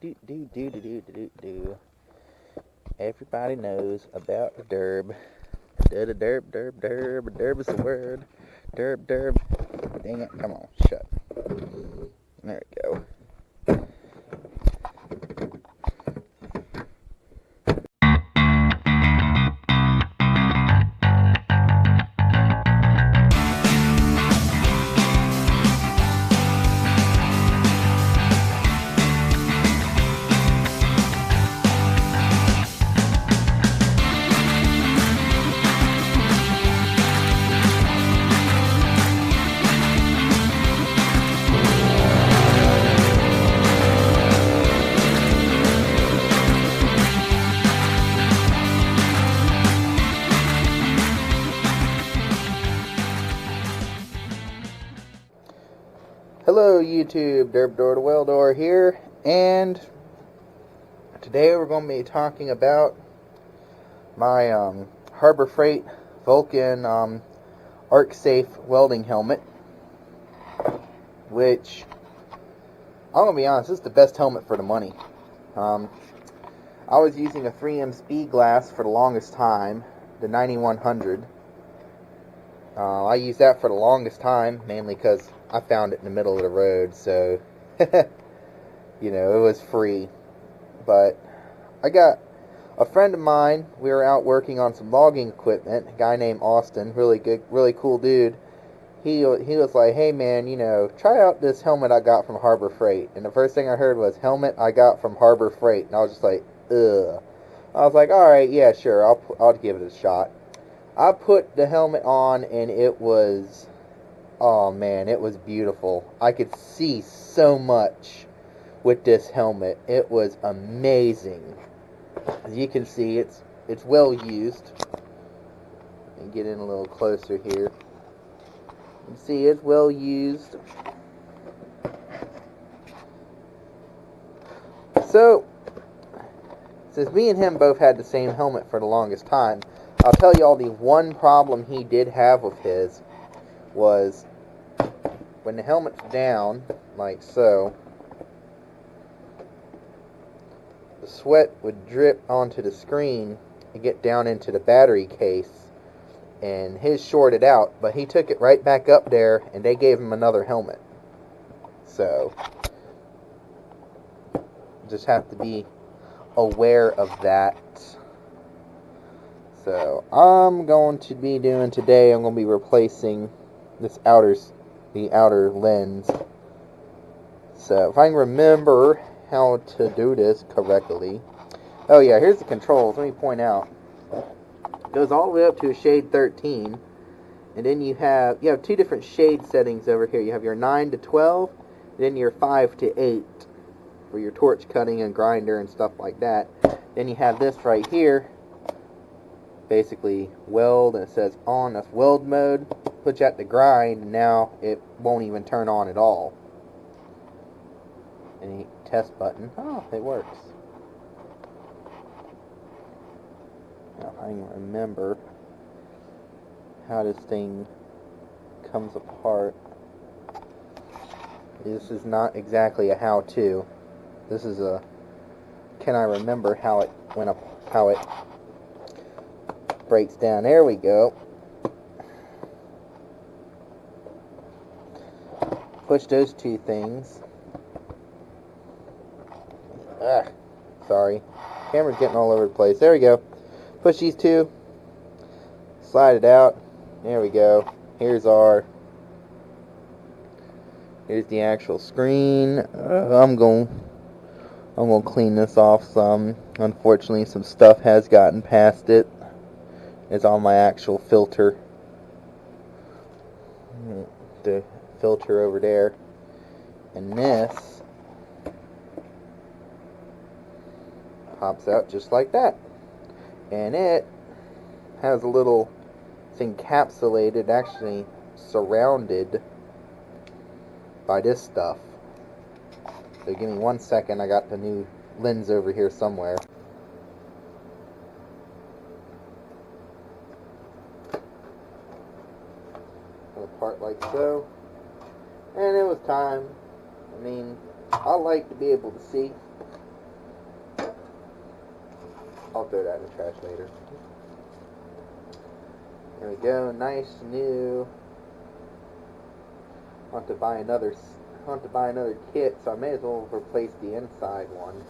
Do. Everybody knows about the derb. Derb is the word. Derb. Dang it, come on, shut. There we go. Hello YouTube, Derb Door to Weldor here, and today we're going to be talking about my Harbor Freight Vulcan Arc Safe welding helmet, which, I'm going to be honest, this is the best helmet for the money. I was using a 3M speed glass for the longest time, the 9100. I used that for the longest time, mainly because I found it in the middle of the road, so, you know, it was free. But I got a friend of mine, we were out working on some logging equipment, a guy named Austin, really good, really cool dude. He was like, hey man, you know, try out this helmet I got from Harbor Freight. And the first thing I heard was, helmet I got from Harbor Freight. And I was just like, ugh. I was like, alright, yeah, sure, I'll give it a shot. I put the helmet on and it was, oh man, it was beautiful. I could see so much with this helmet. It was amazing. As you can see, it's well used. And get in a little closer here. You can see it's well used. So, since me and him both had the same helmet for the longest time, I'll tell you all the one problem he did have with his was when the helmet's down, like so, the sweat would drip onto the screen and get down into the battery case, and his shorted out, but he took it right back up there and they gave him another helmet. So, just have to be aware of that. So, I'm going to be doing today, I'm going to be replacing the outer lens. So, if I can remember how to do this correctly. Oh yeah, here's the controls. Let me point out. It goes all the way up to a shade 13. And then you have two different shade settings over here. You have your 9 to 12, then your 5 to 8 for your torch cutting and grinder and stuff like that. Then you have this right here. Basically weld, and it says on, that's weld mode. Put you at the grind, and now it won't even turn on at all. Any test button. Oh, it works. Now I can remember how this thing comes apart. This is not exactly a how-to. This is a can I remember how it breaks down. There we go. Push those two things. Sorry. Camera's getting all over the place. There we go. Push these two. Slide it out. There we go. Here's the actual screen. I'm going to clean this off some. Unfortunately, some stuff has gotten past it. It's on my actual filter. The filter over there. And this pops out just like that. And it has a little, it's encapsulated, actually surrounded by this stuff. So give me 1 second, I got the new lens over here somewhere. Apart like so. And it was time. I mean, I like to be able to see. I'll throw that in the trash later. There we go, nice new. I want to buy another kit, so I may as well replace the inside one.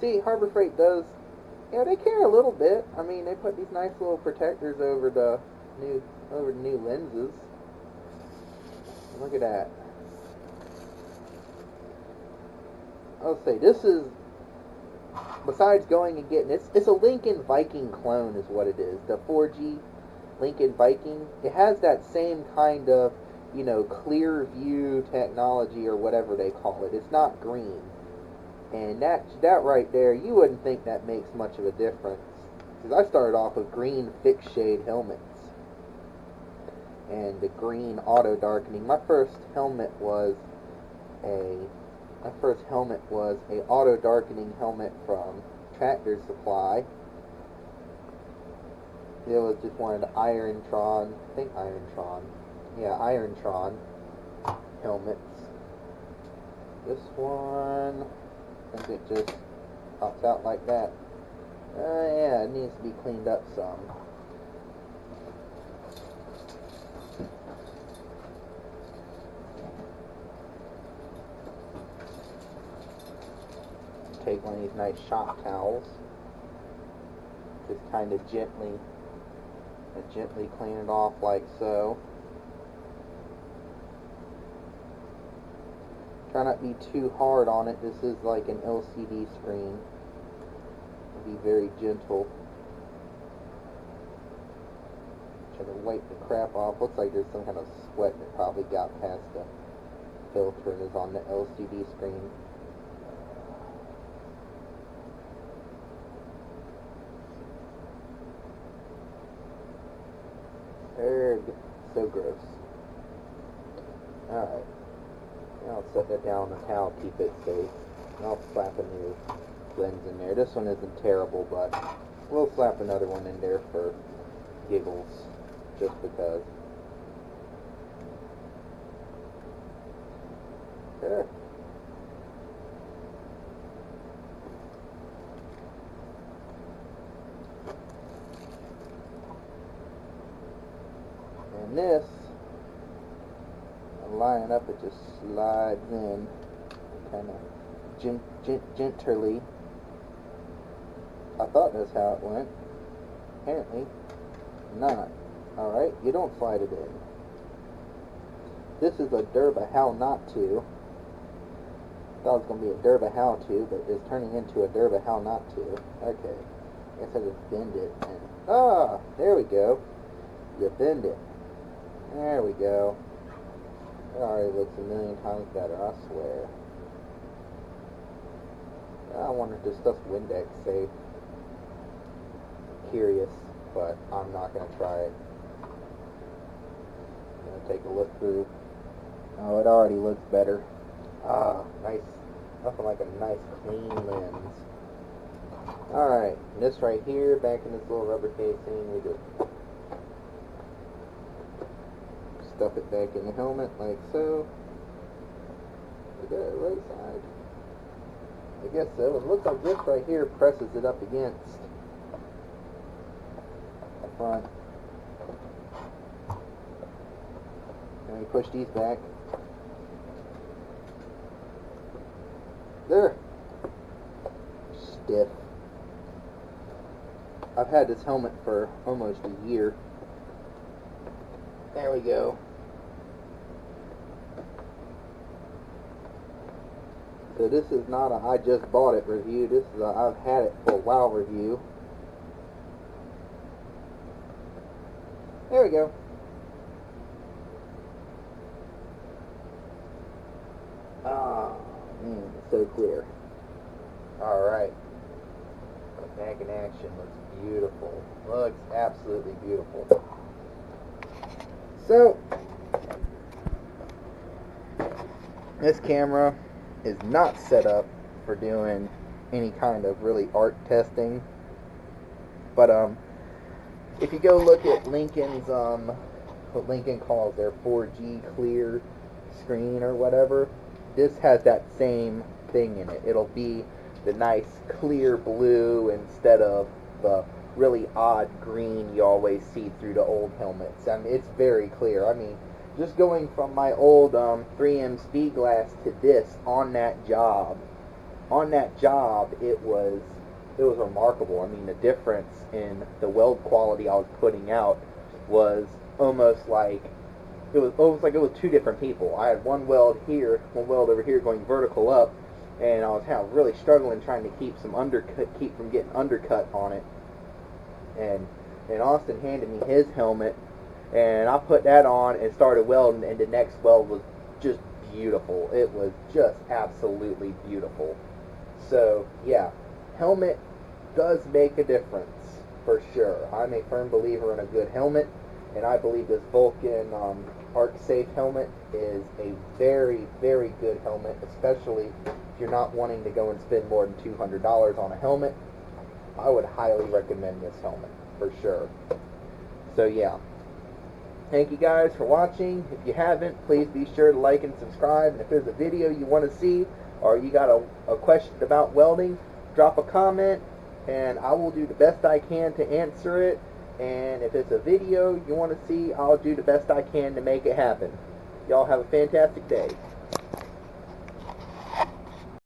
See, Harbor Freight does, they care a little bit. I mean, they put these nice little protectors over the new lenses. Look at that. I'll say this is, besides going and getting it's a Lincoln Viking clone is what it is. The 4G Lincoln Viking. It has that same kind of, clear view technology or whatever they call it. It's not green. And that right there, you wouldn't think that makes much of a difference. Because I started off with green fixed shade helmets. And the green auto darkening. My first helmet was a auto darkening helmet from Tractor Supply. It was just one of the Irontron helmets. This one, I think it just pops out like that. Yeah, it needs to be cleaned up some. Take one of these nice shop towels, just kind of gently clean it off like so. Try not to be too hard on it. This is like an LCD screen. Be very gentle. Try to wipe the crap off. Looks like there's some kind of sweat that probably got past the filter and is on the LCD screen. So gross. Alright. I'll set that down on the towel, keep it safe. And I'll slap a new lens in there. This one isn't terrible, but we'll slap another one in there for giggles. Just because. There. And this, line up, it just slides in, kind of gently. I thought that's how it went. Apparently not. Alright, you don't slide it in. This is a Durba how not to. Thought it was going to be a Durba how to, but it's turning into a Durba how not to. Okay. I guess I just bend it and, there we go. You bend it. There we go. It already looks a million times better, I swear. I wonder if this stuff's Windex safe. Curious, but I'm not going to try it. I'm going to take a look through. Oh, it already looks better. Nice. Nothing like a nice clean lens. Alright, this right here, back in this little rubber casing, we just stuff it back in the helmet like so. Is that right side? I guess so. It looks like this right here presses it up against the front. And we push these back. There. Stiff. I've had this helmet for almost a year. There we go. So this is not a I just bought it review. This is a I've had it for a while review. There we go. Man, it's so clear. Alright. Back in action looks beautiful. Looks absolutely beautiful. So, this camera is not set up for doing any kind of really art testing. But, if you go look at Lincoln's, what Lincoln calls their 4G clear screen or whatever, this has that same thing in it. It'll be the nice clear blue instead of the really odd green you always see through the old helmets. I mean, it's very clear. I mean, just going from my old 3M speed glass to this on that job, it was remarkable. I mean, the difference in the weld quality I was putting out was almost like it was two different people. I had one weld here, one weld over here going vertical up, and I was really struggling trying to keep from getting undercut on it. And Austin handed me his helmet, and I put that on and started welding, and the next weld was just beautiful. It was just absolutely beautiful. So yeah, helmet does make a difference for sure. I'm a firm believer in a good helmet, and I believe this Vulcan Arc Safe helmet is a very, very good helmet, especially if you're not wanting to go and spend more than $200 on a helmet. I would highly recommend this helmet for sure. So yeah, thank you guys for watching. If you haven't, please be sure to like and subscribe. And if there's a video you want to see, or you got a question about welding, drop a comment, and I will do the best I can to answer it. And if it's a video you want to see, I'll do the best I can to make it happen. Y'all have a fantastic day.